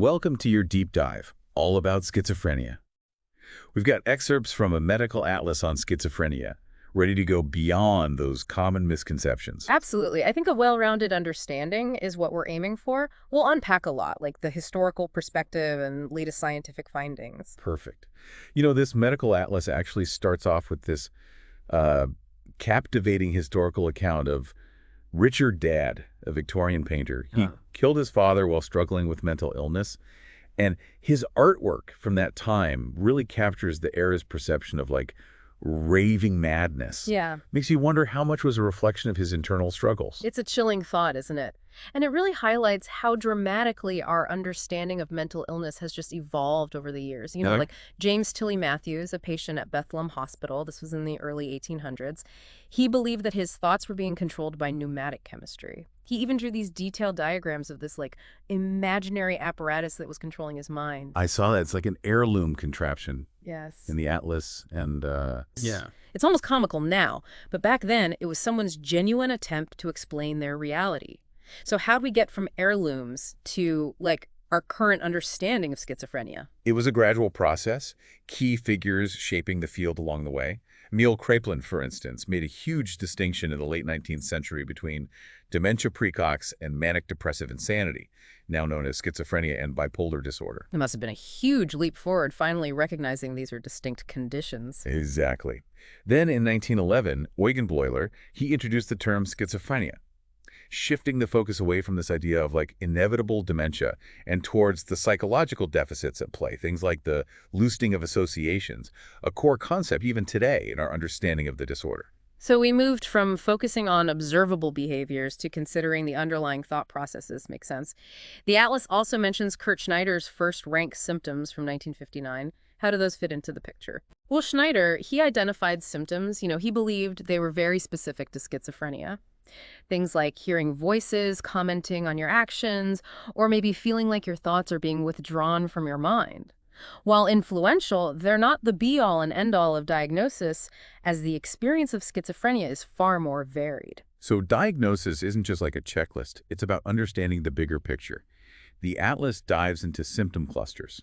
Welcome to your deep dive, all about schizophrenia. We've got excerpts from a medical atlas on schizophrenia, ready to go beyond those common misconceptions. Absolutely. I think a well-rounded understanding is what we're aiming for. We'll unpack a lot, like the historical perspective and latest scientific findings. Perfect. This medical atlas actually starts off with this uh, captivating historical account of Richard Dadd, a Victorian painter. He killed his father while struggling with mental illness. And his artwork from that time really captures the era's perception of raving madness. Yeah. Makes you wonder how much was a reflection of his internal struggles. It's a chilling thought, isn't it? And it really highlights how dramatically our understanding of mental illness has just evolved over the years. Like James Tilly Matthews, a patient at Bethlehem Hospital, this was in the early 1800s, he believed that his thoughts were being controlled by pneumatic chemistry. He even drew these detailed diagrams of this imaginary apparatus that was controlling his mind. I saw that. It's like an heirloom contraption Yes. in the atlas. And Yeah. It's almost comical now, but back then it was someone's genuine attempt to explain their reality. So how'd we get from heirlooms to, our current understanding of schizophrenia? it was a gradual process, key figures shaping the field along the way. Emil Kraepelin, for instance, made a huge distinction in the late 19th century between dementia praecox and manic depressive insanity, now known as schizophrenia and bipolar disorder. It must have been a huge leap forward, finally recognizing these are distinct conditions. Exactly. Then in 1911, Eugen Bleuler, he introduced the term schizophrenia, shifting the focus away from this idea of inevitable dementia and towards the psychological deficits at play, things like the loosening of associations, a core concept even today in our understanding of the disorder. So we moved from focusing on observable behaviors to considering the underlying thought processes. Makes sense. The Atlas also mentions Kurt Schneider's first-rank symptoms from 1959. How do those fit into the picture? Well, Schneider, he identified symptoms. He believed they were very specific to schizophrenia. Things like hearing voices, commenting on your actions, or maybe feeling like your thoughts are being withdrawn from your mind. While influential, they're not the be-all and end-all of diagnosis, as the experience of schizophrenia is far more varied. So diagnosis isn't just like a checklist. It's about understanding the bigger picture. The atlas dives into symptom clusters,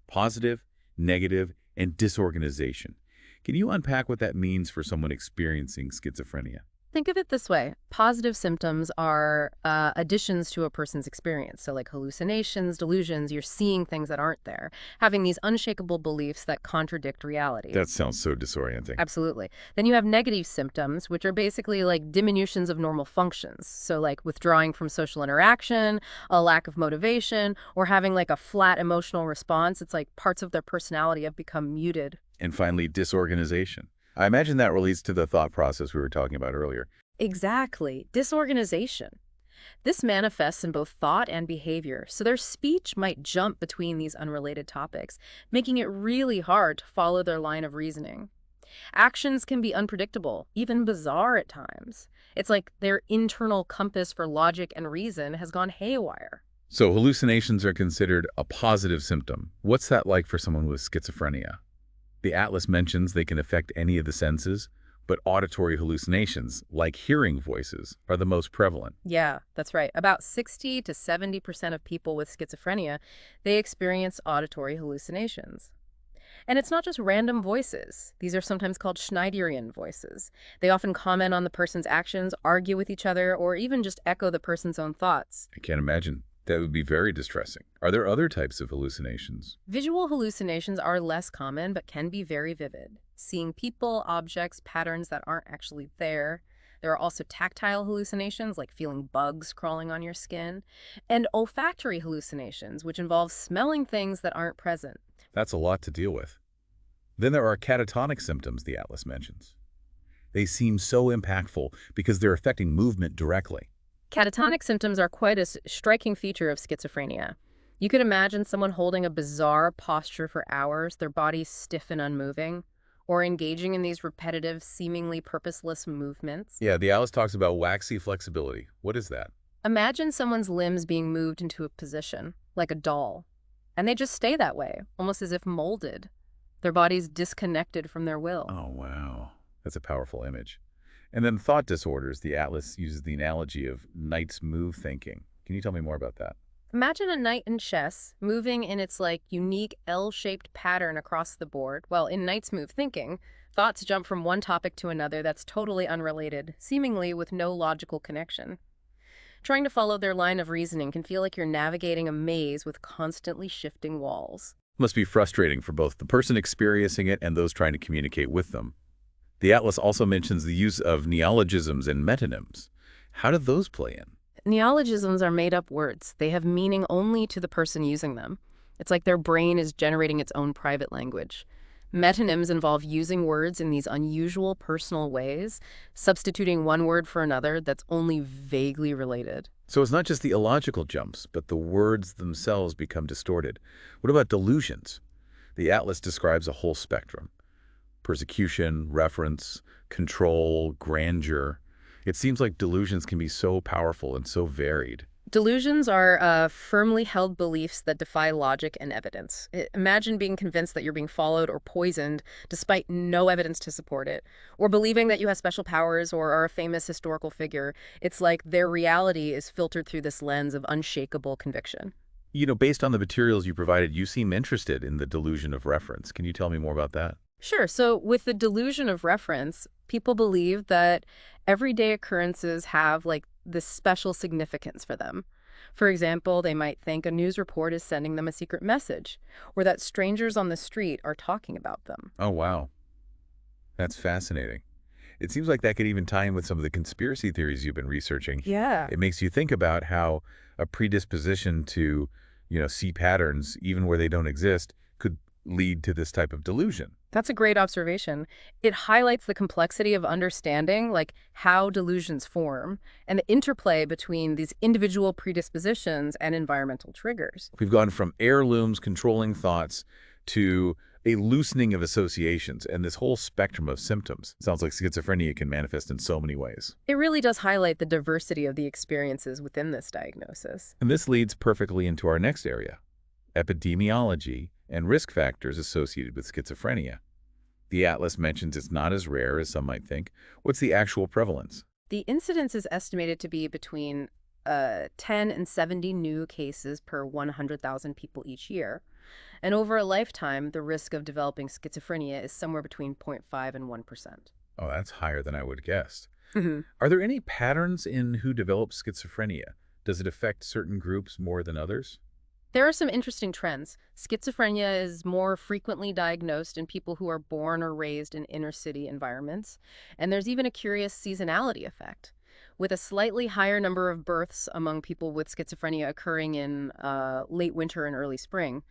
positive, negative, and disorganization. Can you unpack what that means for someone experiencing schizophrenia? Think of it this way. Positive symptoms are additions to a person's experience. So like hallucinations, delusions, you're seeing things that aren't there, having these unshakable beliefs that contradict reality. That sounds so disorienting. Absolutely. Then you have negative symptoms, which are basically like diminutions of normal functions. So like withdrawing from social interaction, a lack of motivation, or having a flat emotional response. It's like parts of their personality have become muted. And finally, disorganization. I imagine that relates to the thought process we were talking about earlier. Exactly. Disorganization. This manifests in both thought and behavior, so their speech might jump between these unrelated topics, making it really hard to follow their line of reasoning. Actions can be unpredictable, even bizarre at times. It's like their internal compass for logic and reason has gone haywire. So hallucinations are considered a positive symptom. What's that like for someone with schizophrenia? The atlas mentions they can affect any of the senses, but auditory hallucinations, like hearing voices, are the most prevalent. Yeah, that's right. About 60 to 70% of people with schizophrenia, they experience auditory hallucinations. And it's not just random voices. These are sometimes called Schneiderian voices. They often comment on the person's actions, argue with each other, or even just echo the person's own thoughts. I can't imagine. That would be very distressing. Are there other types of hallucinations? Visual hallucinations are less common, but can be very vivid. Seeing people, objects, patterns that aren't actually there. There are also tactile hallucinations, like feeling bugs crawling on your skin, and olfactory hallucinations, which involve smelling things that aren't present. That's a lot to deal with. Then there are catatonic symptoms the atlas mentions. They seem so impactful because they're affecting movement directly. Catatonic symptoms are quite a striking feature of schizophrenia. You could imagine someone holding a bizarre posture for hours, their bodies stiff and unmoving, or engaging in these repetitive, seemingly purposeless movements. Yeah, the atlas talks about waxy flexibility. What is that? Imagine someone's limbs being moved into a position, like a doll, and they just stay that way, almost as if molded. Their bodies disconnected from their will. Oh, wow. That's a powerful image. And then thought disorders, the atlas uses the analogy of Knight's move thinking. Can you tell me more about that? Imagine a knight in chess moving in its unique L-shaped pattern across the board. Well, in knight's move thinking, thoughts jump from one topic to another that's totally unrelated, seemingly with no logical connection. Trying to follow their line of reasoning can feel like you're navigating a maze with constantly shifting walls. Must be frustrating for both the person experiencing it and those trying to communicate with them. The Atlas also mentions the use of neologisms and metonyms. How do those play in? Neologisms are made-up words. They have meaning only to the person using them. It's like their brain is generating its own private language. Metonyms involve using words in these unusual personal ways, substituting one word for another that's only vaguely related. So it's not just the illogical jumps, but the words themselves become distorted. What about delusions? The Atlas describes a whole spectrum. Persecution, reference, control, grandeur. It seems like delusions can be so powerful and so varied. Delusions are firmly held beliefs that defy logic and evidence. Imagine being convinced that you're being followed or poisoned despite no evidence to support it, or believing that you have special powers or are a famous historical figure. It's like their reality is filtered through this lens of unshakable conviction. Based on the materials you provided, you seem interested in the delusion of reference. Can you tell me more about that? Sure. So with the delusion of reference, people believe that everyday occurrences have this special significance for them. For example, they might think a news report is sending them a secret message, or that strangers on the street are talking about them. Oh, wow. That's fascinating. It seems like that could even tie in with some of the conspiracy theories you've been researching. Yeah. It makes you think about how a predisposition to, see patterns, even where they don't exist, could lead to this type of delusion. That's a great observation. It highlights the complexity of understanding, how delusions form and the interplay between these individual predispositions and environmental triggers. We've gone from heirlooms controlling thoughts to a loosening of associations and this whole spectrum of symptoms. Sounds like schizophrenia can manifest in so many ways. It really does highlight the diversity of the experiences within this diagnosis. And this leads perfectly into our next area, epidemiology and risk factors associated with schizophrenia. The Atlas mentions it's not as rare as some might think. What's the actual prevalence? The incidence is estimated to be between 10 and 70 new cases per 100,000 people each year. And over a lifetime, the risk of developing schizophrenia is somewhere between 0.5 and 1%. Oh, that's higher than I would have guessed. Mhm. Are there any patterns in who develops schizophrenia? Does it affect certain groups more than others? There are some interesting trends. Schizophrenia is more frequently diagnosed in people who are born or raised in inner city environments. And there's even a curious seasonality effect, with a slightly higher number of births among people with schizophrenia occurring in late winter and early spring.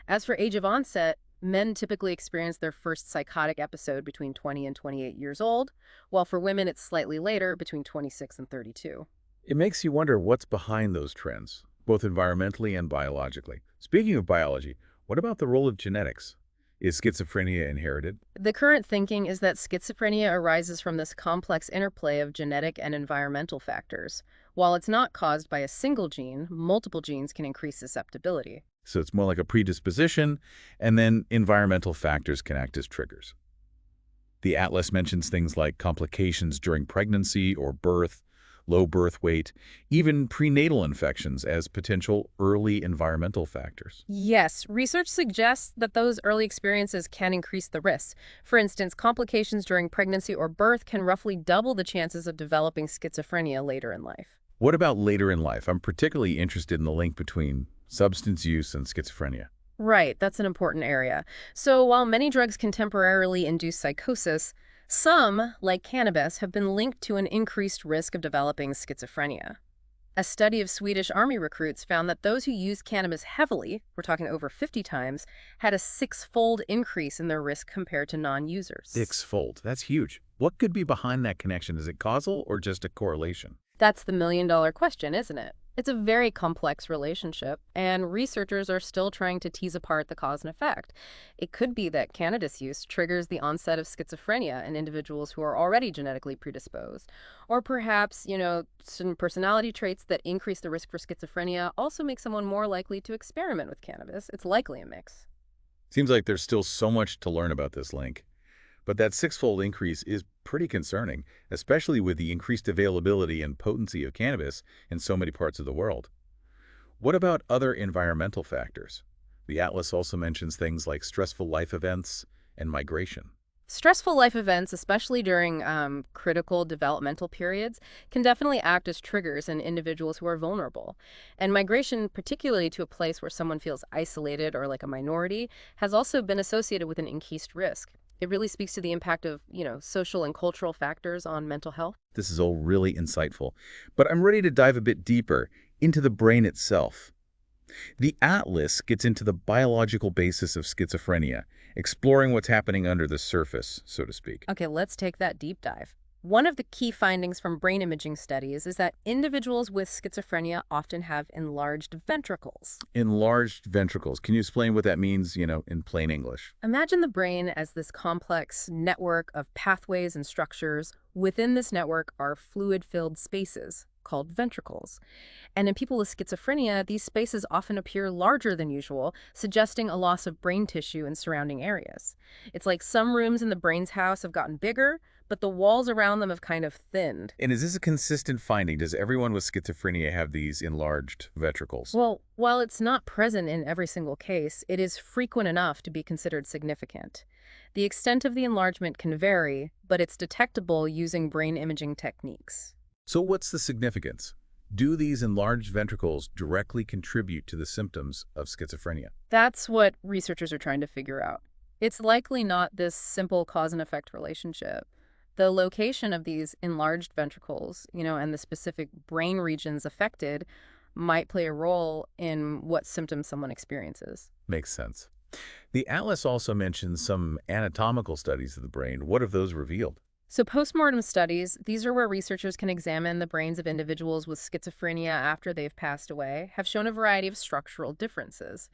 As for age of onset, men typically experience their first psychotic episode between 20 and 28 years old, while for women it's slightly later, between 26 and 32. It makes you wonder what's behind those trends, both environmentally and biologically. Speaking of biology, what about the role of genetics? Is schizophrenia inherited? The current thinking is that schizophrenia arises from this complex interplay of genetic and environmental factors. While it's not caused by a single gene, multiple genes can increase susceptibility. So it's more like a predisposition, and then environmental factors can act as triggers. The Atlas mentions things like complications during pregnancy or birth, low birth weight, even prenatal infections as potential early environmental factors. Yes, research suggests that those early experiences can increase the risk. For instance, complications during pregnancy or birth can roughly double the chances of developing schizophrenia later in life. What about later in life? I'm particularly interested in the link between substance use and schizophrenia. Right, that's an important area. So while many drugs can temporarily induce psychosis, some, like cannabis, have been linked to an increased risk of developing schizophrenia. A study of Swedish army recruits found that those who used cannabis heavily, we're talking over 50 times, had a six-fold increase in their risk compared to non-users. Six-fold. That's huge. What could be behind that connection? Is it causal or just a correlation? That's the million-dollar question, isn't it? It's a very complex relationship, and researchers are still trying to tease apart the cause and effect. It could be that cannabis use triggers the onset of schizophrenia in individuals who are already genetically predisposed. Or perhaps, some personality traits that increase the risk for schizophrenia also make someone more likely to experiment with cannabis. It's likely a mix. Seems like there's still so much to learn about this link. But that six-fold increase is pretty concerning, especially with the increased availability and potency of cannabis in so many parts of the world. What about other environmental factors? The atlas also mentions things like stressful life events and migration. Stressful life events, especially during critical developmental periods, can definitely act as triggers in individuals who are vulnerable. And migration, particularly to a place where someone feels isolated or like a minority, has also been associated with an increased risk. It really speaks to the impact of, social and cultural factors on mental health. This is all really insightful, but I'm ready to dive a bit deeper into the brain itself. The atlas gets into the biological basis of schizophrenia, exploring what's happening under the surface, so to speak. Okay, let's take that deep dive. One of the key findings from brain imaging studies is that individuals with schizophrenia often have enlarged ventricles. Enlarged ventricles. Can you explain what that means, in plain English? Imagine the brain as this complex network of pathways and structures. Within this network are fluid-filled spaces called ventricles. And in people with schizophrenia, these spaces often appear larger than usual, suggesting a loss of brain tissue in surrounding areas. It's like some rooms in the brain's house have gotten bigger, but the walls around them have kind of thinned. And is this a consistent finding? Does everyone with schizophrenia have these enlarged ventricles? Well, while it's not present in every single case, it is frequent enough to be considered significant. The extent of the enlargement can vary, but it's detectable using brain imaging techniques. So what's the significance? Do these enlarged ventricles directly contribute to the symptoms of schizophrenia? That's what researchers are trying to figure out. It's likely not this simple cause and effect relationship. The location of these enlarged ventricles, and the specific brain regions affected might play a role in what symptoms someone experiences. Makes sense. The atlas also mentions some anatomical studies of the brain. What have those revealed? So postmortem studies, these are where researchers can examine the brains of individuals with schizophrenia after they've passed away, have shown a variety of structural differences.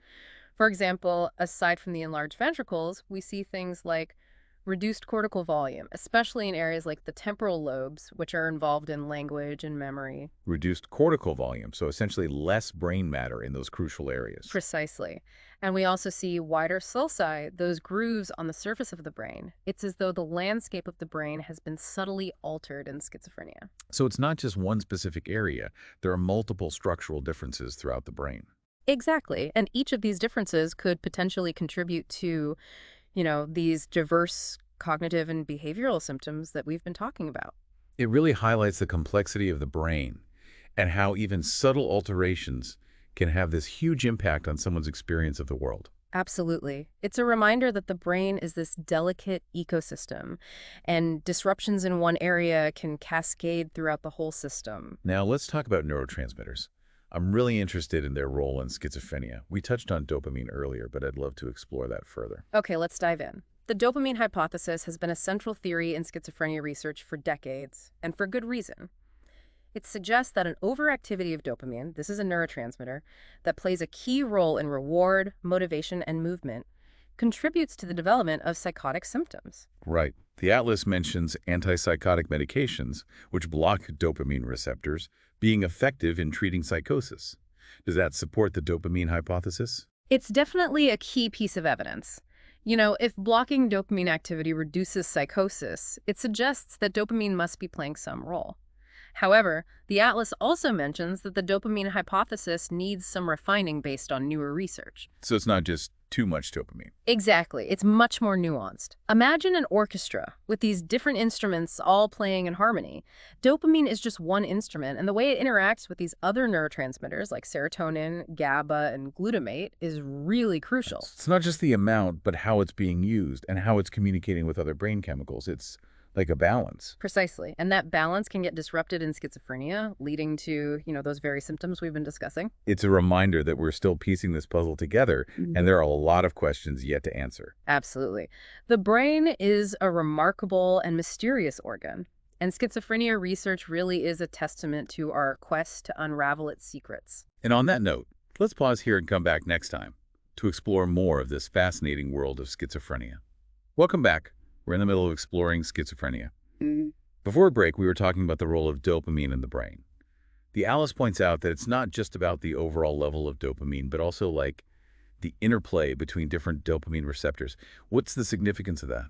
For example, aside from the enlarged ventricles, we see things like reduced cortical volume, especially in areas like the temporal lobes, which are involved in language and memory. Reduced cortical volume, so essentially less brain matter in those crucial areas. Precisely. And we also see wider sulci, those grooves on the surface of the brain. It's as though the landscape of the brain has been subtly altered in schizophrenia. So it's not just one specific area. There are multiple structural differences throughout the brain. Exactly. And each of these differences could potentially contribute to these diverse cognitive and behavioral symptoms that we've been talking about. It really highlights the complexity of the brain and how even subtle alterations can have this huge impact on someone's experience of the world. Absolutely. It's a reminder that the brain is this delicate ecosystem, and disruptions in one area can cascade throughout the whole system. Now let's talk about neurotransmitters. I'm really interested in their role in schizophrenia. We touched on dopamine earlier, but I'd love to explore that further. Okay, let's dive in. The dopamine hypothesis has been a central theory in schizophrenia research for decades, and for good reason. It suggests that an overactivity of dopamine, this is a neurotransmitter, that plays a key role in reward, motivation, and movement, contributes to the development of psychotic symptoms. Right. The atlas mentions antipsychotic medications, which block dopamine receptors, being effective in treating psychosis. Does that support the dopamine hypothesis? It's definitely a key piece of evidence. If blocking dopamine activity reduces psychosis, it suggests that dopamine must be playing some role. However, the atlas also mentions that the dopamine hypothesis needs some refining based on newer research. So it's not just too much dopamine. Exactly. It's much more nuanced. Imagine an orchestra with these different instruments all playing in harmony. Dopamine is just one instrument, and the way it interacts with these other neurotransmitters like serotonin, GABA, and glutamate is really crucial. It's not just the amount, but how it's being used and how it's communicating with other brain chemicals. It's like a balance. Precisely. And that balance can get disrupted in schizophrenia, leading to, those very symptoms we've been discussing. It's a reminder that we're still piecing this puzzle together, and there are a lot of questions yet to answer. Absolutely. The brain is a remarkable and mysterious organ, and schizophrenia research really is a testament to our quest to unravel its secrets. And on that note, let's pause here and come back next time to explore more of this fascinating world of schizophrenia. Welcome back. We're in the middle of exploring schizophrenia. Before break, we were talking about the role of dopamine in the brain. The atlas points out that it's not just about the overall level of dopamine, but also like the interplay between different dopamine receptors. What's the significance of that?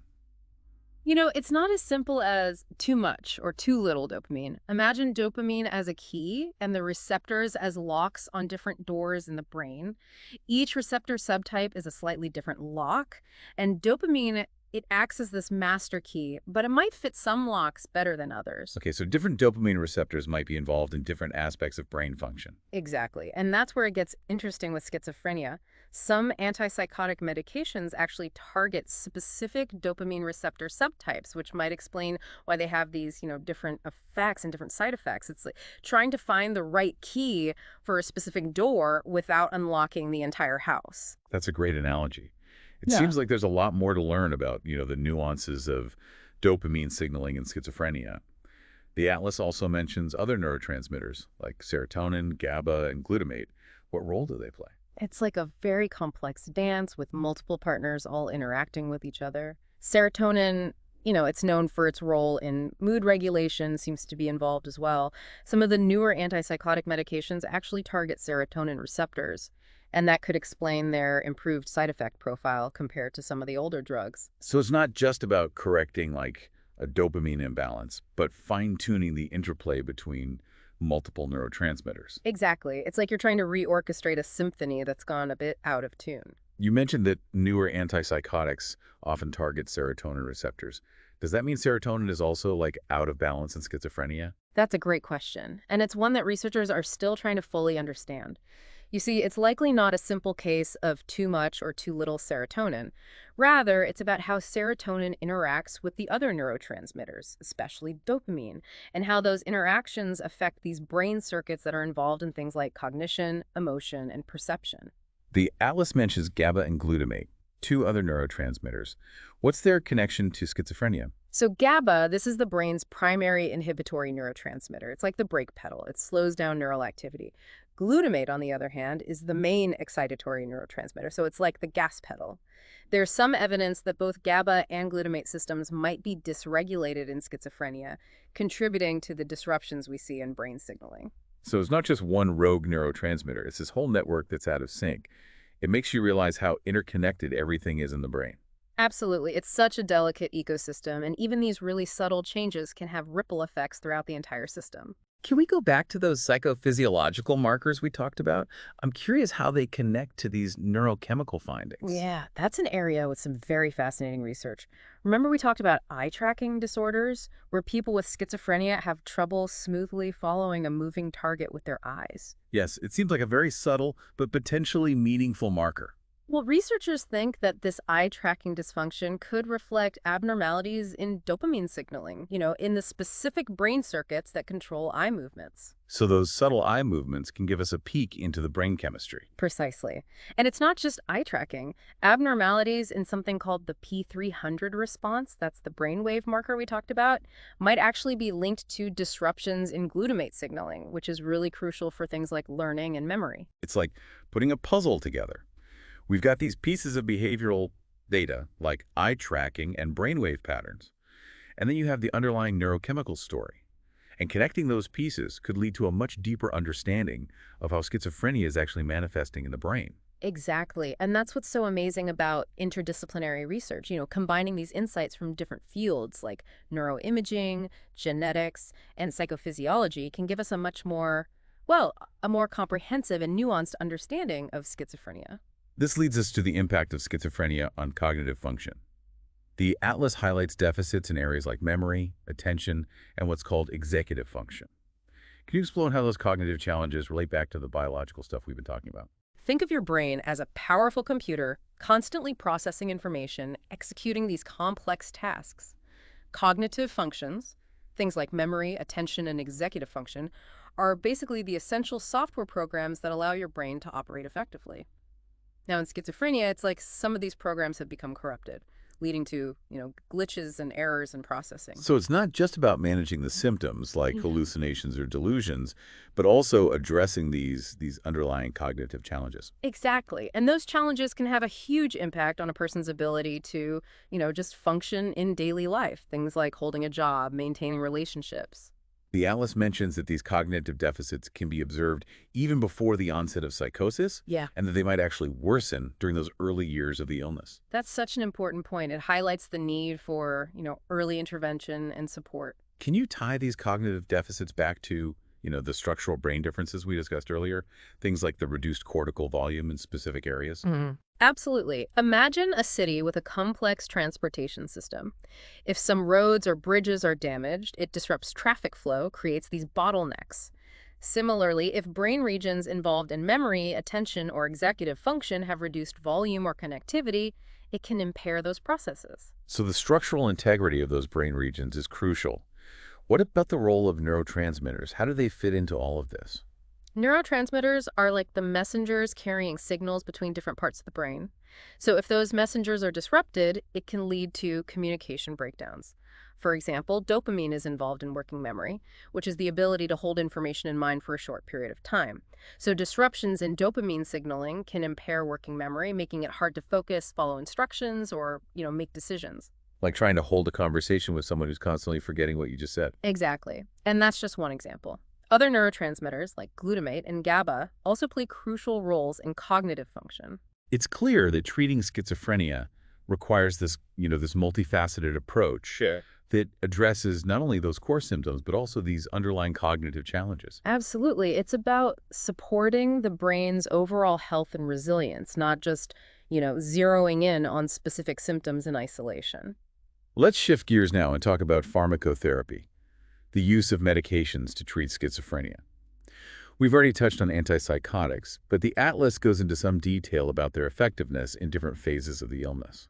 It's not as simple as too much or too little dopamine. Imagine dopamine as a key and the receptors as locks on different doors in the brain. Each receptor subtype is a slightly different lock, and dopamine, it acts as this master key, but it might fit some locks better than others. Okay, so different dopamine receptors might be involved in different aspects of brain function. Exactly. And that's where it gets interesting with schizophrenia. Some antipsychotic medications actually target specific dopamine receptor subtypes, which might explain why they have these, different effects and different side effects. It's like trying to find the right key for a specific door without unlocking the entire house. That's a great analogy. It Yeah. seems like there's a lot more to learn about, the nuances of dopamine signaling in schizophrenia. The Atlas also mentions other neurotransmitters like serotonin, GABA, and glutamate. What role do they play? It's like a very complex dance with multiple partners all interacting with each other. Serotonin, it's known for its role in mood regulation, seems to be involved as well. Some of the newer antipsychotic medications actually target serotonin receptors, and that could explain their improved side effect profile compared to some of the older drugs. So it's not just about correcting like a dopamine imbalance, but fine-tuning the interplay between multiple neurotransmitters. Exactly. It's like you're trying to reorchestrate a symphony that's gone a bit out of tune. You mentioned that newer antipsychotics often target serotonin receptors. Does that mean serotonin is also like out of balance in schizophrenia? That's a great question, and it's one that researchers are still trying to fully understand. You see, it's likely not a simple case of too much or too little serotonin. Rather, it's about how serotonin interacts with the other neurotransmitters, especially dopamine, and how those interactions affect these brain circuits that are involved in things like cognition, emotion, and perception. The Atlas mentions GABA and glutamate, two other neurotransmitters. What's their connection to schizophrenia? So GABA, this is the brain's primary inhibitory neurotransmitter. It's like the brake pedal. It slows down neural activity. Glutamate, on the other hand, is the main excitatory neurotransmitter, so it's like the gas pedal. There's some evidence that both GABA and glutamate systems might be dysregulated in schizophrenia, contributing to the disruptions we see in brain signaling. So it's not just one rogue neurotransmitter, it's this whole network that's out of sync. It makes you realize how interconnected everything is in the brain. Absolutely. It's such a delicate ecosystem, and even these really subtle changes can have ripple effects throughout the entire system. Can we go back to those psychophysiological markers we talked about? I'm curious how they connect to these neurochemical findings. Yeah, that's an area with some very fascinating research. Remember we talked about eye tracking disorders, where people with schizophrenia have trouble smoothly following a moving target with their eyes? Yes, it seems like a very subtle but potentially meaningful marker. Well, researchers think that this eye tracking dysfunction could reflect abnormalities in dopamine signaling, in the specific brain circuits that control eye movements. So those subtle eye movements can give us a peek into the brain chemistry. Precisely. And it's not just eye tracking. Abnormalities in something called the P300 response, that's the brainwave marker we talked about, might actually be linked to disruptions in glutamate signaling, which is really crucial for things like learning and memory. It's like putting a puzzle together. We've got these pieces of behavioral data, like eye tracking and brainwave patterns. And then you have the underlying neurochemical story. And connecting those pieces could lead to a much deeper understanding of how schizophrenia is actually manifesting in the brain. Exactly. And that's what's so amazing about interdisciplinary research, combining these insights from different fields like neuroimaging, genetics, and psychophysiology can give us a much more, well, a more comprehensive and nuanced understanding of schizophrenia. This leads us to the impact of schizophrenia on cognitive function. The Atlas highlights deficits in areas like memory, attention, and what's called executive function. Can you explain how those cognitive challenges relate back to the biological stuff we've been talking about? Think of your brain as a powerful computer, constantly processing information, executing these complex tasks. Cognitive functions, things like memory, attention, and executive function, are basically the essential software programs that allow your brain to operate effectively. Now, in schizophrenia, it's like some of these programs have become corrupted, leading to, glitches and errors in processing. So it's not just about managing the symptoms like hallucinations or delusions, but also addressing these underlying cognitive challenges. Exactly. And those challenges can have a huge impact on a person's ability to, just function in daily life. Things like holding a job, maintaining relationships. The Atlas mentions that these cognitive deficits can be observed even before the onset of psychosis, Yeah. and that they might actually worsen during those early years of the illness. That's such an important point. It highlights the need for, early intervention and support. Can you tie these cognitive deficits back to, the structural brain differences we discussed earlier? Things like the reduced cortical volume in specific areas? Absolutely. Imagine a city with a complex transportation system. If some roads or bridges are damaged, it disrupts traffic flow, creates these bottlenecks. Similarly, if brain regions involved in memory, attention, or executive function have reduced volume or connectivity, it can impair those processes. So the structural integrity of those brain regions is crucial. What about the role of neurotransmitters? How do they fit into all of this? Neurotransmitters are like the messengers carrying signals between different parts of the brain. So if those messengers are disrupted, it can lead to communication breakdowns. For example, dopamine is involved in working memory, which is the ability to hold information in mind for a short period of time. So disruptions in dopamine signaling can impair working memory, making it hard to focus, follow instructions, or, make decisions. Like trying to hold a conversation with someone who's constantly forgetting what you just said. Exactly. And that's just one example. Other neurotransmitters, like glutamate and GABA, also play crucial roles in cognitive function. It's clear that treating schizophrenia requires this multifaceted approach Sure. that addresses not only those core symptoms, but also these underlying cognitive challenges. Absolutely. It's about supporting the brain's overall health and resilience, not just, zeroing in on specific symptoms in isolation. Let's shift gears now and talk about pharmacotherapy, the use of medications to treat schizophrenia. We've already touched on antipsychotics, but the Atlas goes into some detail about their effectiveness in different phases of the illness.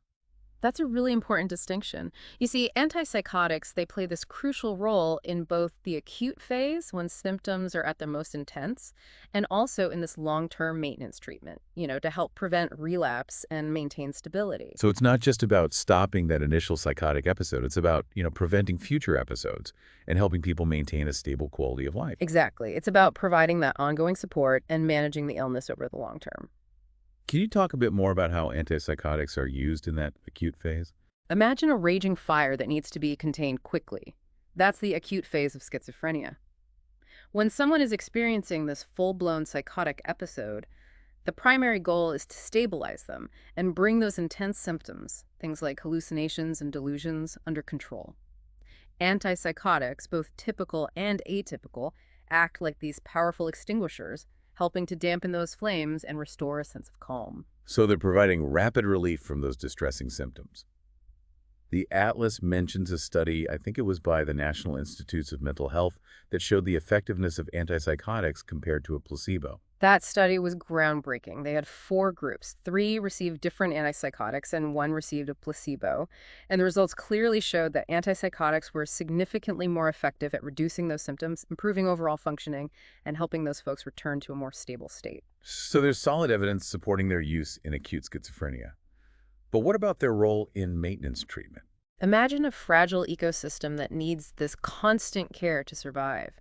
That's a really important distinction. You see, antipsychotics, they play this crucial role in both the acute phase, when symptoms are at their most intense, and also in this long-term maintenance treatment, to help prevent relapse and maintain stability. So it's not just about stopping that initial psychotic episode. It's about, preventing future episodes and helping people maintain a stable quality of life. Exactly. It's about providing that ongoing support and managing the illness over the long term. Can you talk a bit more about how antipsychotics are used in that acute phase? Imagine a raging fire that needs to be contained quickly. That's the acute phase of schizophrenia. When someone is experiencing this full-blown psychotic episode, the primary goal is to stabilize them and bring those intense symptoms, things like hallucinations and delusions, under control. Antipsychotics, both typical and atypical, act like these powerful extinguishers, helping to dampen those flames and restore a sense of calm. So they're providing rapid relief from those distressing symptoms. The Atlas mentions a study, I think it was by the National Institutes of Mental Health, that showed the effectiveness of antipsychotics compared to a placebo. That study was groundbreaking. They had 4 groups. 3 received different antipsychotics and 1 received a placebo. And the results clearly showed that antipsychotics were significantly more effective at reducing those symptoms, improving overall functioning, and helping those folks return to a more stable state. So there's solid evidence supporting their use in acute schizophrenia. But what about their role in maintenance treatment? Imagine a fragile ecosystem that needs this constant care to survive.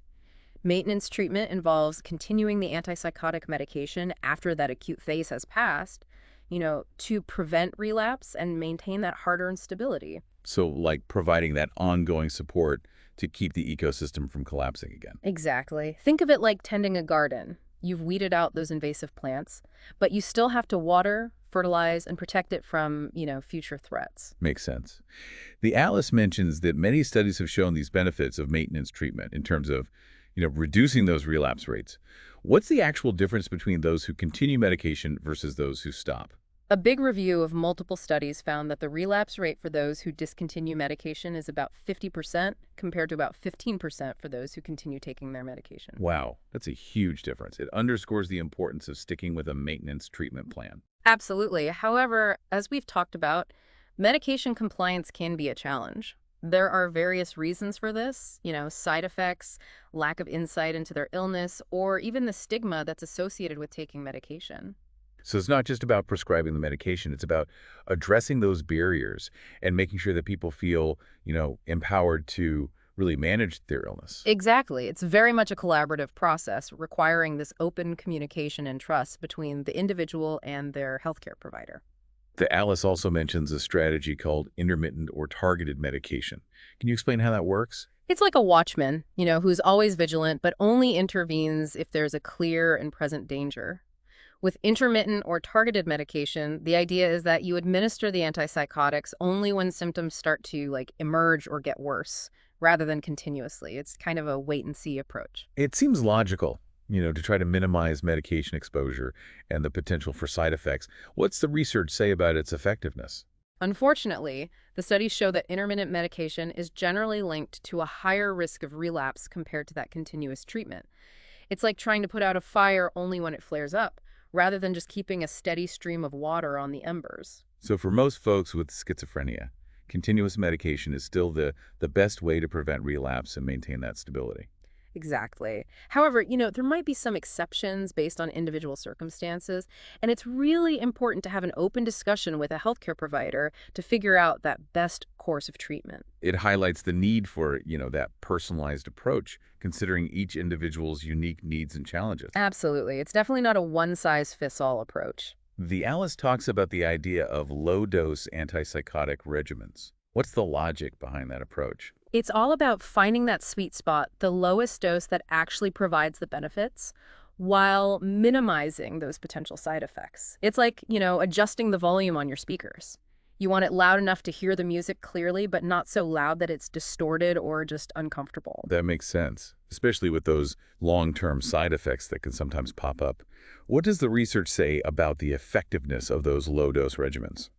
Maintenance treatment involves continuing the antipsychotic medication after that acute phase has passed, to prevent relapse and maintain that hard-earned stability. So like providing that ongoing support to keep the ecosystem from collapsing again. Exactly. Think of it like tending a garden. You've weeded out those invasive plants, but you still have to water, fertilize, and protect it from, future threats. Makes sense. The Atlas mentions that many studies have shown these benefits of maintenance treatment in terms of, reducing those relapse rates. What's the actual difference between those who continue medication versus those who stop? A big review of multiple studies found that the relapse rate for those who discontinue medication is about 50% compared to about 15% for those who continue taking their medication. Wow, that's a huge difference. It underscores the importance of sticking with a maintenance treatment plan. Absolutely. However, as we've talked about, medication compliance can be a challenge. There are various reasons for this, side effects, lack of insight into their illness, or even the stigma that's associated with taking medication. So it's not just about prescribing the medication. It's about addressing those barriers and making sure that people feel, empowered to really manage their illness. Exactly. It's very much a collaborative process requiring this open communication and trust between the individual and their healthcare provider. The Atlas also mentions a strategy called intermittent or targeted medication. Can you explain how that works? It's like a watchman, who's always vigilant, but only intervenes if there's a clear and present danger. With intermittent or targeted medication, the idea is that you administer the antipsychotics only when symptoms start to emerge or get worse, rather than continuously. It's kind of a wait and see approach. It seems logical, to try to minimize medication exposure and the potential for side effects. What's the research say about its effectiveness? Unfortunately, the studies show that intermittent medication is generally linked to a higher risk of relapse compared to that continuous treatment. It's like trying to put out a fire only when it flares up, rather than just keeping a steady stream of water on the embers. So for most folks with schizophrenia, continuous medication is still the best way to prevent relapse and maintain that stability. Exactly. However, there might be some exceptions based on individual circumstances, and it's really important to have an open discussion with a healthcare provider to figure out that best course of treatment. It highlights the need for, that personalized approach, considering each individual's unique needs and challenges. Absolutely. It's definitely not a one-size-fits-all approach. The Atlas talks about the idea of low-dose antipsychotic regimens. What's the logic behind that approach? It's all about finding that sweet spot, the lowest dose that actually provides the benefits, while minimizing those potential side effects. It's like, adjusting the volume on your speakers. You want it loud enough to hear the music clearly, but not so loud that it's distorted or just uncomfortable. That makes sense, especially with those long-term side effects that can sometimes pop up. What does the research say about the effectiveness of those low-dose regimens?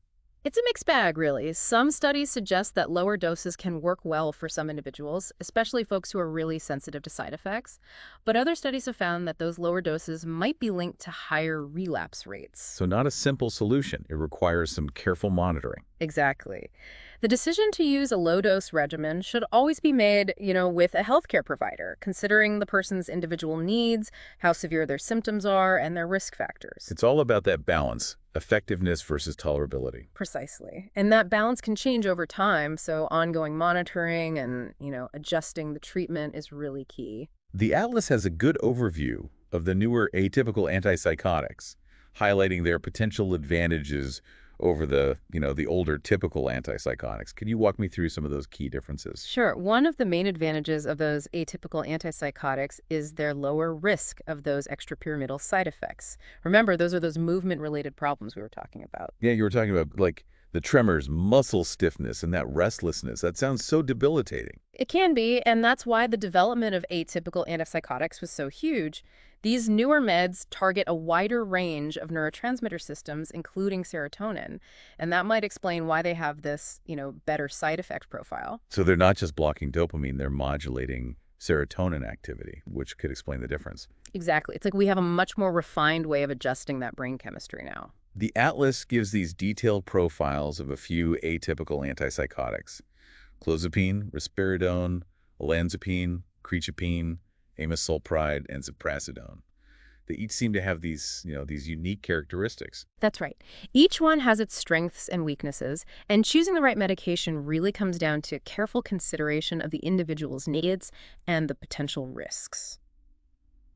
It's a mixed bag, really. Some studies suggest that lower doses can work well for some individuals, especially folks who are really sensitive to side effects. But other studies have found that those lower doses might be linked to higher relapse rates. So not a simple solution. It requires some careful monitoring. Exactly. The decision to use a low-dose regimen should always be made, with a healthcare provider, considering the person's individual needs, how severe their symptoms are, and their risk factors. It's all about that balance, effectiveness versus tolerability. Precisely. And that balance can change over time, so ongoing monitoring and, adjusting the treatment is really key. The Atlas has a good overview of the newer atypical antipsychotics, highlighting their potential advantages over the older typical antipsychotics. Can you walk me through some of those key differences? Sure. One of the main advantages of those atypical antipsychotics is their lower risk of those extrapyramidal side effects. Remember, those are those movement-related problems we were talking about. Yeah, you were talking about the tremors, muscle stiffness, and that restlessness. That sounds so debilitating. It can be, and that's why the development of atypical antipsychotics was so huge. These newer meds target a wider range of neurotransmitter systems, including serotonin, and that might explain why they have this, better side effect profile. So they're not just blocking dopamine, they're modulating serotonin activity, which could explain the difference. Exactly. It's like we have a much more refined way of adjusting that brain chemistry now. The Atlas gives these detailed profiles of a few atypical antipsychotics: clozapine, risperidone, olanzapine, quetiapine, amisulpride, and ziprasidone. They each seem to have these unique characteristics. That's right. Each one has its strengths and weaknesses, and choosing the right medication really comes down to careful consideration of the individual's needs and the potential risks.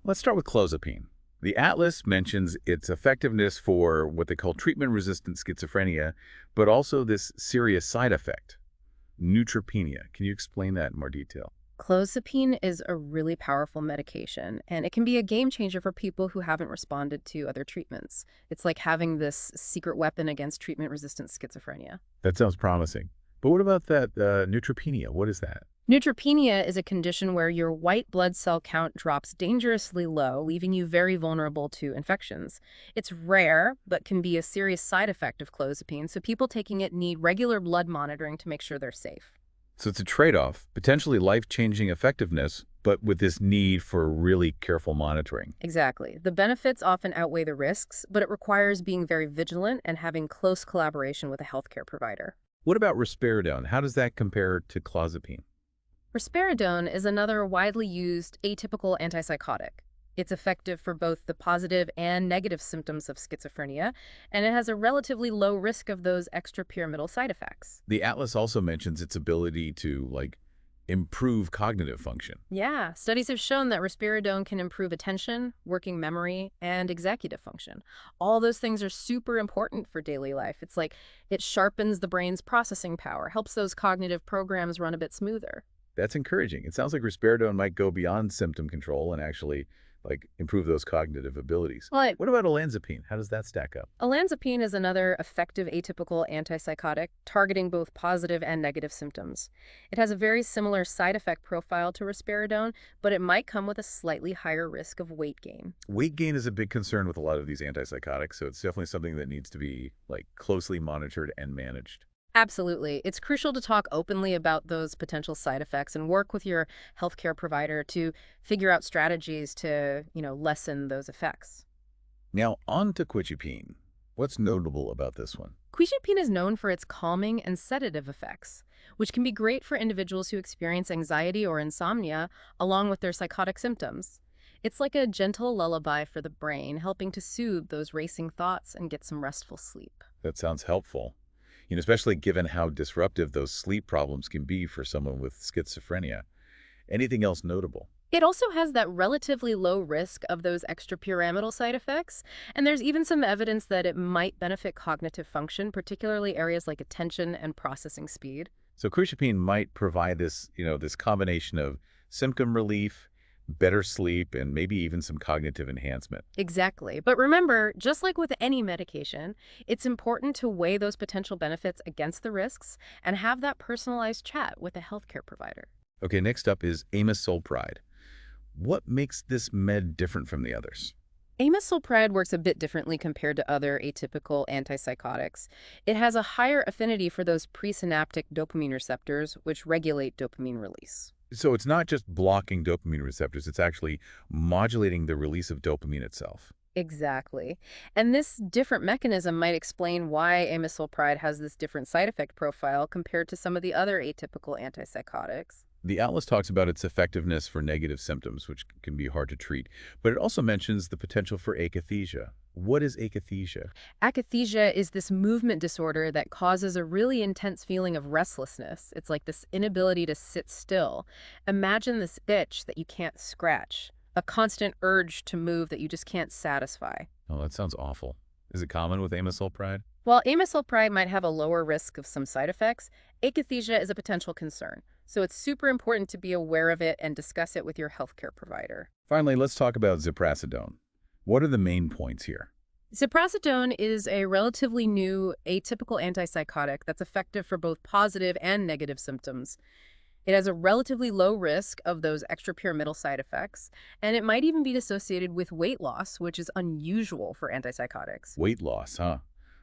Let's start with clozapine. The Atlas mentions its effectiveness for what they call treatment-resistant schizophrenia, but also this serious side effect, neutropenia. Can you explain that in more detail? Clozapine is a really powerful medication, and it can be a game changer for people who haven't responded to other treatments. It's like having this secret weapon against treatment-resistant schizophrenia. That sounds promising. But what about that neutropenia? What is that? Neutropenia is a condition where your white blood cell count drops dangerously low, leaving you very vulnerable to infections. It's rare, but can be a serious side effect of clozapine, so people taking it need regular blood monitoring to make sure they're safe. So it's a trade-off, potentially life-changing effectiveness, but with this need for really careful monitoring. Exactly. The benefits often outweigh the risks, but it requires being very vigilant and having close collaboration with a healthcare provider. What about risperidone? How does that compare to clozapine? Risperidone is another widely used atypical antipsychotic. It's effective for both the positive and negative symptoms of schizophrenia, and it has a relatively low risk of those extrapyramidal side effects. The Atlas also mentions its ability to, improve cognitive function. Yeah, studies have shown that risperidone can improve attention, working memory, and executive function. All those things are super important for daily life. It's like it sharpens the brain's processing power, helps those cognitive programs run a bit smoother. That's encouraging. It sounds like risperidone might go beyond symptom control and actually improve those cognitive abilities. Well, What about olanzapine? How does that stack up? olanzapine is another effective atypical antipsychotic targeting both positive and negative symptoms. It has a very similar side effect profile to risperidone, but it might come with a slightly higher risk of weight gain. Weight gain is a big concern with a lot of these antipsychotics, so it's definitely something that needs to be closely monitored and managed. Absolutely. It's crucial to talk openly about those potential side effects and work with your healthcare provider to figure out strategies to, lessen those effects. Now, on to quetiapine. What's notable about this one? Quetiapine is known for its calming and sedative effects, which can be great for individuals who experience anxiety or insomnia along with their psychotic symptoms. It's like a gentle lullaby for the brain, helping to soothe those racing thoughts and get some restful sleep. That sounds helpful. Especially given how disruptive those sleep problems can be for someone with schizophrenia. Anything else notable? It also has that relatively low risk of those extrapyramidal side effects, and there's even some evidence that it might benefit cognitive function, particularly areas like attention and processing speed. So quetiapine might provide this combination of symptom relief, better sleep, and maybe even some cognitive enhancement. Exactly. But remember, just like with any medication, it's important to weigh those potential benefits against the risks and have that personalized chat with a healthcare provider. Okay, next up is amisulpride. What makes this med different from the others? Amisulpride works a bit differently compared to other atypical antipsychotics. It has a higher affinity for those presynaptic dopamine receptors, which regulate dopamine release. So it's not just blocking dopamine receptors, it's actually modulating the release of dopamine itself. Exactly. And this different mechanism might explain why amisulpride has this different side effect profile compared to some of the other atypical antipsychotics. The Atlas talks about its effectiveness for negative symptoms, which can be hard to treat, but it also mentions the potential for akathisia. What is akathisia? Akathisia is this movement disorder that causes a really intense feeling of restlessness. It's like this inability to sit still. Imagine this itch that you can't scratch, a constant urge to move that you just can't satisfy. Oh, that sounds awful. Is it common with amisulpride? While amisulpride might have a lower risk of some side effects, akathisia is a potential concern. So it's super important to be aware of it and discuss it with your healthcare provider. Finally, let's talk about ziprasidone. What are the main points here? Ziprasidone is a relatively new atypical antipsychotic that's effective for both positive and negative symptoms. It has a relatively low risk of those extrapyramidal side effects, and it might even be associated with weight loss, which is unusual for antipsychotics. Weight loss, huh?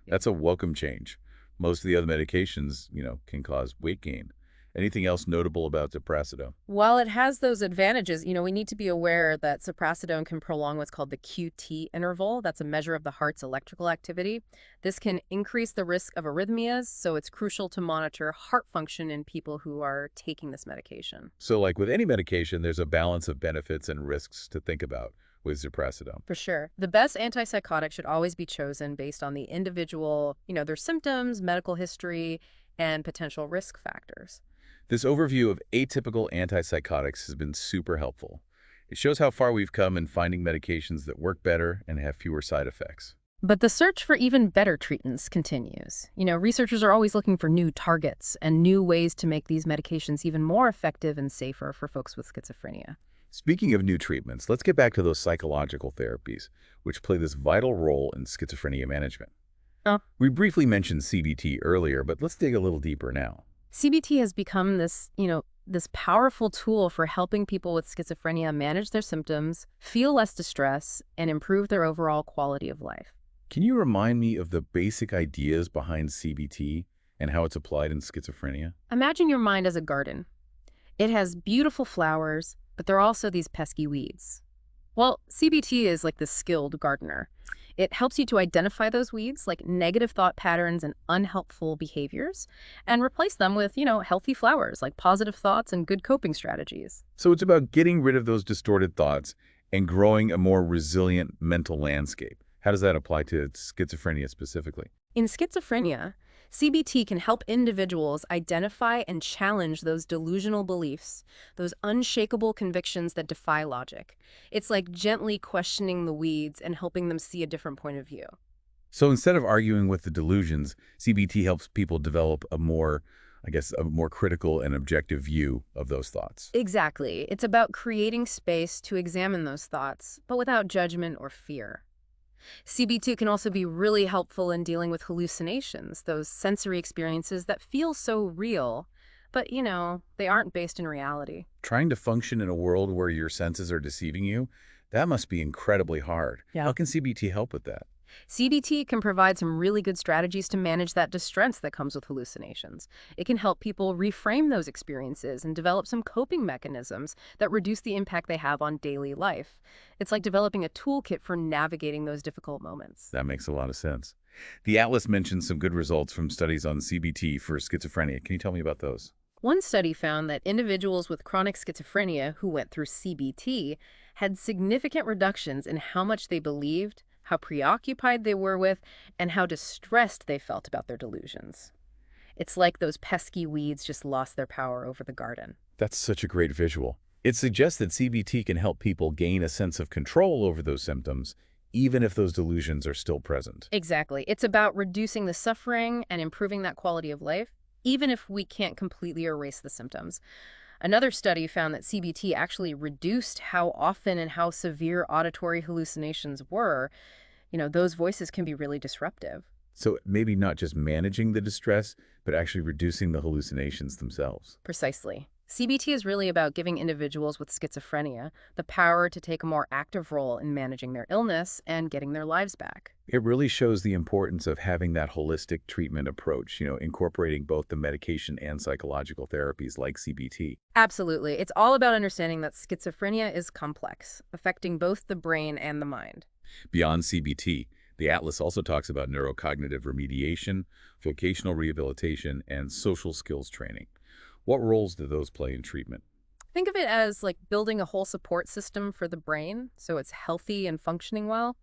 That's a welcome change. Most of the other medications, can cause weight gain. Anything else notable about ziprasidone? While it has those advantages, we need to be aware that ziprasidone can prolong what's called the QT interval. That's a measure of the heart's electrical activity. This can increase the risk of arrhythmias, so it's crucial to monitor heart function in people who are taking this medication. So like with any medication, there's a balance of benefits and risks to think about with ziprasidone. For sure. The best antipsychotic should always be chosen based on the individual, their symptoms, medical history, and potential risk factors. This overview of atypical antipsychotics has been super helpful. It shows how far we've come in finding medications that work better and have fewer side effects. But the search for even better treatments continues. Researchers are always looking for new targets and new ways to make these medications even more effective and safer for folks with schizophrenia. Speaking of new treatments, let's get back to those psychological therapies, which play this vital role in schizophrenia management. We briefly mentioned CBT earlier, but let's dig a little deeper now. CBT has become this powerful tool for helping people with schizophrenia manage their symptoms, feel less distress, and improve their overall quality of life. Can you remind me of the basic ideas behind CBT and how it's applied in schizophrenia? Imagine your mind as a garden. It has beautiful flowers, but there are also these pesky weeds. Well, CBT is like the skilled gardener. It helps you to identify those weeds, like negative thought patterns and unhelpful behaviors, and replace them with, healthy flowers, like positive thoughts and good coping strategies. So it's about getting rid of those distorted thoughts and growing a more resilient mental landscape. How does that apply to schizophrenia specifically? In schizophrenia, CBT can help individuals identify and challenge those delusional beliefs, those unshakable convictions that defy logic. It's like gently questioning the weeds and helping them see a different point of view. So instead of arguing with the delusions, CBT helps people develop a more I guess, a more critical and objective view of those thoughts. Exactly. It's about creating space to examine those thoughts, but without judgment or fear. CBT can also be really helpful in dealing with hallucinations, those sensory experiences that feel so real, but, they aren't based in reality. Trying to function in a world where your senses are deceiving you, that must be incredibly hard. Yeah. How can CBT help with that? CBT can provide some really good strategies to manage that distress that comes with hallucinations. It can help people reframe those experiences and develop some coping mechanisms that reduce the impact they have on daily life. It's like developing a toolkit for navigating those difficult moments. That makes a lot of sense. The Atlas mentions some good results from studies on CBT for schizophrenia. Can you tell me about those? One study found that individuals with chronic schizophrenia who went through CBT had significant reductions in how much they believed, how preoccupied they were with, and how distressed they felt about their delusions. It's like those pesky weeds just lost their power over the garden. That's such a great visual. It suggests that CBT can help people gain a sense of control over those symptoms, even if those delusions are still present. Exactly. It's about reducing the suffering and improving that quality of life, even if we can't completely erase the symptoms. Another study found that CBT actually reduced how often and how severe auditory hallucinations were. Those voices can be really disruptive. So maybe not just managing the distress, but actually reducing the hallucinations themselves. Precisely. CBT is really about giving individuals with schizophrenia the power to take a more active role in managing their illness and getting their lives back. It really shows the importance of having that holistic treatment approach, incorporating both the medication and psychological therapies like CBT. Absolutely. It's all about understanding that schizophrenia is complex, affecting both the brain and the mind. Beyond CBT, the Atlas also talks about neurocognitive remediation, vocational rehabilitation, and social skills training. What roles do those play in treatment? Think of it as like building a whole support system for the brain so it's healthy and functioning well.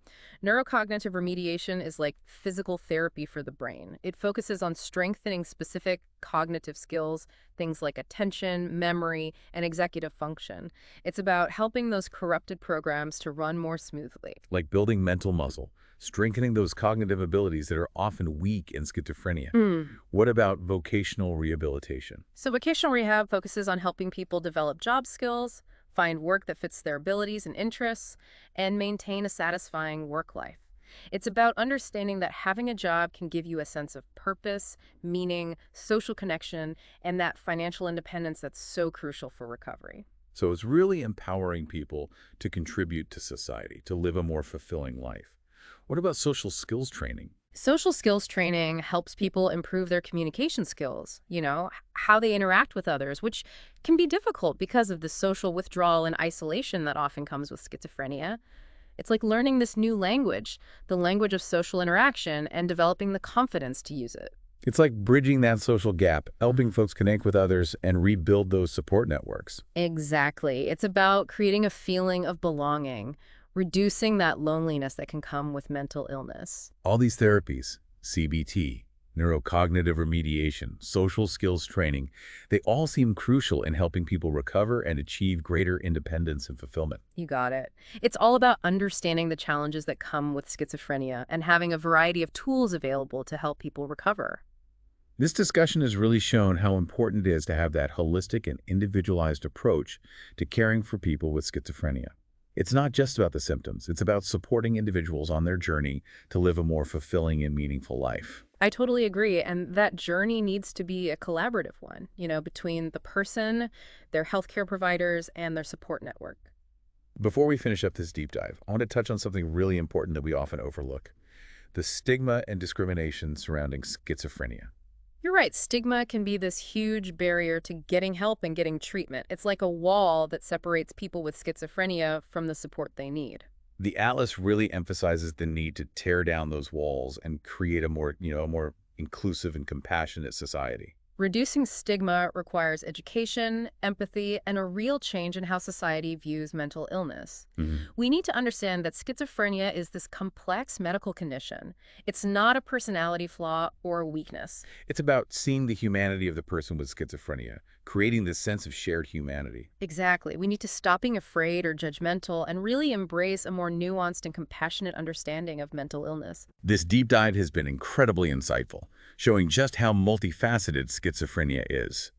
Neurocognitive remediation is like physical therapy for the brain. It focuses on strengthening specific cognitive skills, things like attention, memory, and executive function. It's about helping those corrupted programs to run more smoothly. Like building mental muscle, strengthening those cognitive abilities that are often weak in schizophrenia. What about vocational rehabilitation? So vocational rehab focuses on helping people develop job skills, find work that fits their abilities and interests, and maintain a satisfying work life. It's about understanding that having a job can give you a sense of purpose, meaning, social connection, and that financial independence that's so crucial for recovery. So it's really empowering people to contribute to society, to live a more fulfilling life. What about social skills training? Social skills training helps people improve their communication skills, how they interact with others, which can be difficult because of the social withdrawal and isolation that often comes with schizophrenia. It's like learning this new language, the language of social interaction, and developing the confidence to use it. It's like bridging that social gap, helping folks connect with others and rebuild those support networks. Exactly. It's about creating a feeling of belonging, reducing that loneliness that can come with mental illness. All these therapies, CBT, neurocognitive remediation, social skills training, they all seem crucial in helping people recover and achieve greater independence and fulfillment. You got it. It's all about understanding the challenges that come with schizophrenia and having a variety of tools available to help people recover. This discussion has really shown how important it is to have that holistic and individualized approach to caring for people with schizophrenia. It's not just about the symptoms. It's about supporting individuals on their journey to live a more fulfilling and meaningful life. I totally agree. And that journey needs to be a collaborative one, between the person, their healthcare providers, and their support network. Before we finish up this deep dive, I want to touch on something really important that we often overlook: the stigma and discrimination surrounding schizophrenia. You're right. Stigma can be this huge barrier to getting help and getting treatment. It's like a wall that separates people with schizophrenia from the support they need. The Atlas really emphasizes the need to tear down those walls and create a more inclusive and compassionate society. Reducing stigma requires education, empathy, and a real change in how society views mental illness. We need to understand that schizophrenia is this complex medical condition. It's not a personality flaw or a weakness. It's about seeing the humanity of the person with schizophrenia, creating this sense of shared humanity. Exactly. We need to stop being afraid or judgmental and really embrace a more nuanced and compassionate understanding of mental illness. This deep dive has been incredibly insightful, showing just how multifaceted schizophrenia is.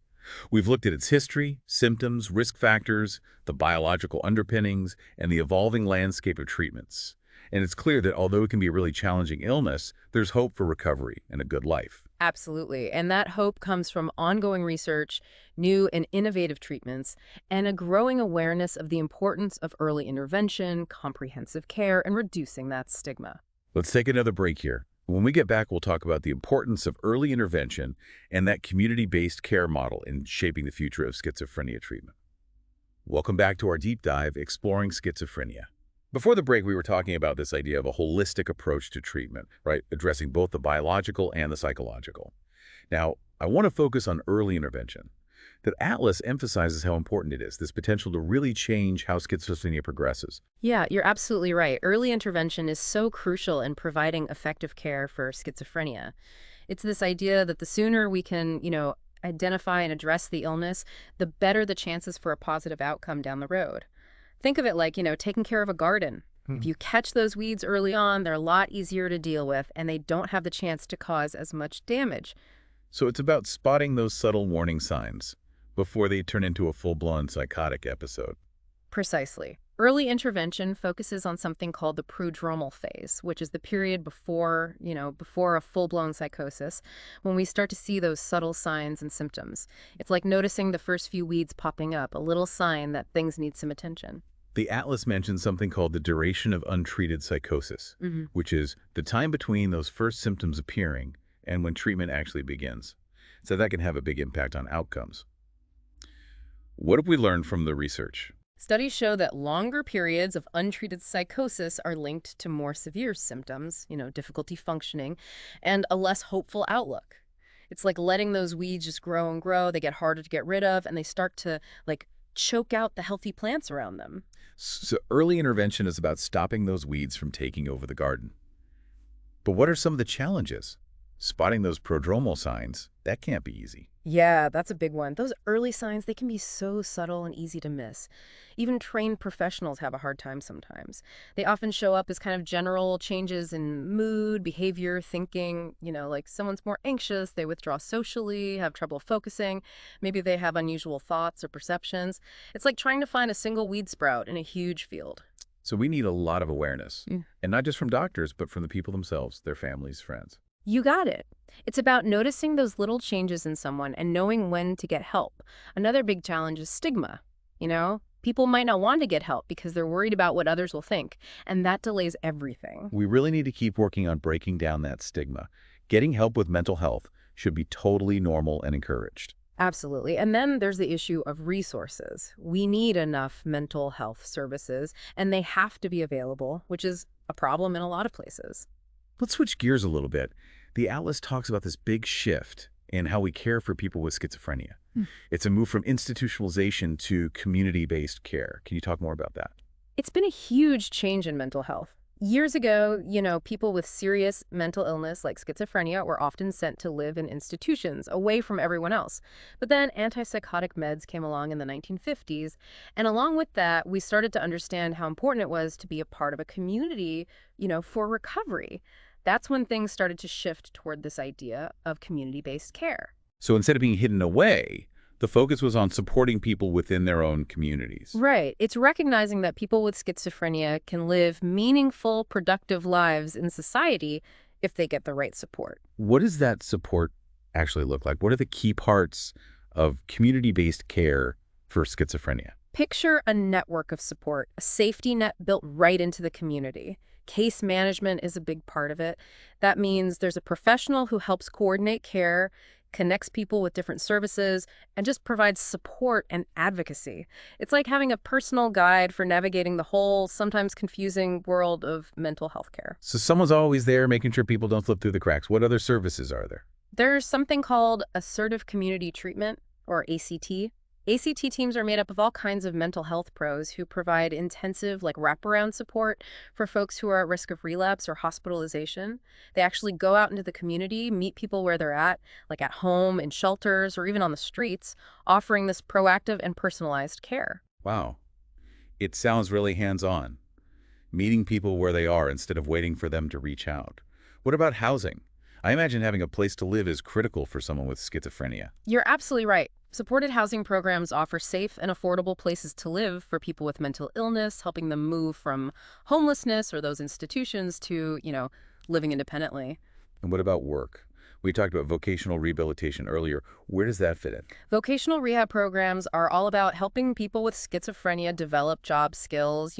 We've looked at its history, symptoms, risk factors, the biological underpinnings, and the evolving landscape of treatments. And it's clear that although it can be a really challenging illness, there's hope for recovery and a good life. Absolutely. And that hope comes from ongoing research, new and innovative treatments, and a growing awareness of the importance of early intervention, comprehensive care, and reducing that stigma. Let's take another break here. When we get back, we'll talk about the importance of early intervention and that community-based care model in shaping the future of schizophrenia treatment. Welcome back to our deep dive, Exploring Schizophrenia. Before the break, we were talking about this idea of a holistic approach to treatment, right? Addressing both the biological and the psychological. Now, I want to focus on early intervention. That Atlas emphasizes how important it is, this potential to really change how schizophrenia progresses. Yeah, you're absolutely right. Early intervention is so crucial in providing effective care for schizophrenia. It's this idea that the sooner we can, identify and address the illness, the better the chances for a positive outcome down the road. Think of it like, taking care of a garden. If you catch those weeds early on, they're a lot easier to deal with, and they don't have the chance to cause as much damage. So it's about spotting those subtle warning signs before they turn into a full-blown psychotic episode. Precisely. Early intervention focuses on something called the prodromal phase, which is the period before a full-blown psychosis, when we start to see those subtle signs and symptoms. It's like noticing the first few weeds popping up, a little sign that things need some attention. The Atlas mentions something called the duration of untreated psychosis, which is the time between those first symptoms appearing and when treatment actually begins. So that can have a big impact on outcomes. What have we learned from the research? Studies show that longer periods of untreated psychosis are linked to more severe symptoms, difficulty functioning, and a less hopeful outlook. It's like letting those weeds just grow and grow. They get harder to get rid of, and they start to, choke out the healthy plants around them. So early intervention is about stopping those weeds from taking over the garden. But what are some of the challenges? Spotting those prodromal signs, that can't be easy. Yeah, that's a big one. Those early signs, they can be so subtle and easy to miss. Even trained professionals have a hard time sometimes. They often show up as kind of general changes in mood, behavior, thinking, like someone's more anxious, they withdraw socially, have trouble focusing, maybe they have unusual thoughts or perceptions. It's like trying to find a single weed sprout in a huge field. So we need a lot of awareness, and not just from doctors, but from the people themselves, their families, friends. You got it. It's about noticing those little changes in someone and knowing when to get help. Another big challenge is stigma. People might not want to get help because they're worried about what others will think, and that delays everything. We really need to keep working on breaking down that stigma. Getting help with mental health should be totally normal and encouraged. Absolutely. And then there's the issue of resources. We need enough mental health services, and they have to be available, which is a problem in a lot of places. Let's switch gears a little bit. The Atlas talks about this big shift in how we care for people with schizophrenia. It's a move from institutionalization to community-based care. Can you talk more about that? It's been a huge change in mental health. Years ago, people with serious mental illness like schizophrenia were often sent to live in institutions away from everyone else. But then antipsychotic meds came along in the 1950s, and along with that, we started to understand how important it was to be a part of a community, for recovery. That's when things started to shift toward this idea of community-based care. So instead of being hidden away, the focus was on supporting people within their own communities. Right. It's recognizing that people with schizophrenia can live meaningful, productive lives in society if they get the right support. What does that support actually look like? What are the key parts of community-based care for schizophrenia? Picture a network of support, a safety net built right into the community. Case management is a big part of it. That means there's a professional who helps coordinate care, connects people with different services, and just provides support and advocacy. It's like having a personal guide for navigating the whole, sometimes confusing world of mental health care. So someone's always there making sure people don't slip through the cracks. What other services are there? There's something called assertive community treatment, or ACT. ACT teams are made up of all kinds of mental health pros who provide intensive, wraparound support for folks who are at risk of relapse or hospitalization. They actually go out into the community, meet people where they're at home, in shelters, or even on the streets, offering this proactive and personalized care. Wow. It sounds really hands-on, meeting people where they are instead of waiting for them to reach out. What about housing? I imagine having a place to live is critical for someone with schizophrenia. You're absolutely right. Supported housing programs offer safe and affordable places to live for people with mental illness, helping them move from homelessness or those institutions to, living independently. And what about work? We talked about vocational rehabilitation earlier. Where does that fit in? Vocational rehab programs are all about helping people with schizophrenia develop job skills,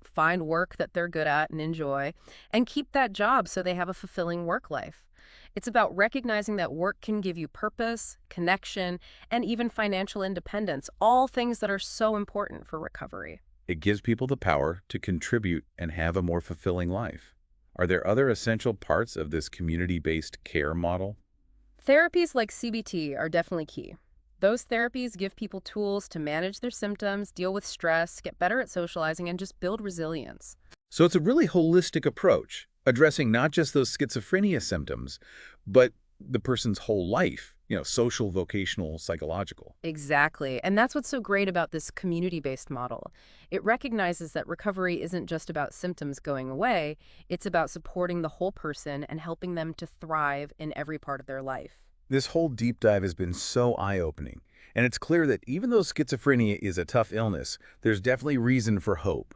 find work that they're good at and enjoy, and keep that job so they have a fulfilling work life. It's about recognizing that work can give you purpose, connection, and even financial independence, all things that are so important for recovery. It gives people the power to contribute and have a more fulfilling life. Are there other essential parts of this community-based care model? Therapies like CBT are definitely key. Those therapies give people tools to manage their symptoms, deal with stress, get better at socializing, and just build resilience. So it's a really holistic approach, addressing not just those schizophrenia symptoms, but the person's whole life, social, vocational, psychological. Exactly. And that's what's so great about this community-based model. It recognizes that recovery isn't just about symptoms going away, it's about supporting the whole person and helping them to thrive in every part of their life. This whole deep dive has been so eye-opening, and it's clear that even though schizophrenia is a tough illness, there's definitely reason for hope.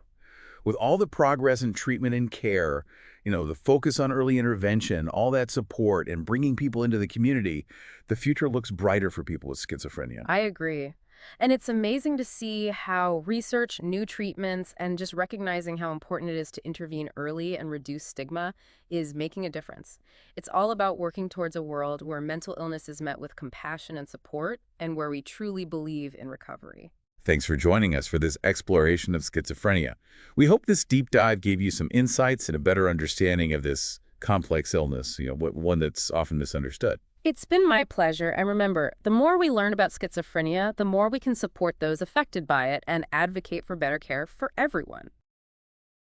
With all the progress in treatment and care, the focus on early intervention, all that support, and bringing people into the community, the future looks brighter for people with schizophrenia. I agree. And it's amazing to see how research, new treatments, and just recognizing how important it is to intervene early and reduce stigma is making a difference. It's all about working towards a world where mental illness is met with compassion and support, and where we truly believe in recovery. Thanks for joining us for this exploration of schizophrenia. We hope this deep dive gave you some insights and a better understanding of this complex illness, one that's often misunderstood. It's been my pleasure, and remember, the more we learn about schizophrenia, the more we can support those affected by it and advocate for better care for everyone.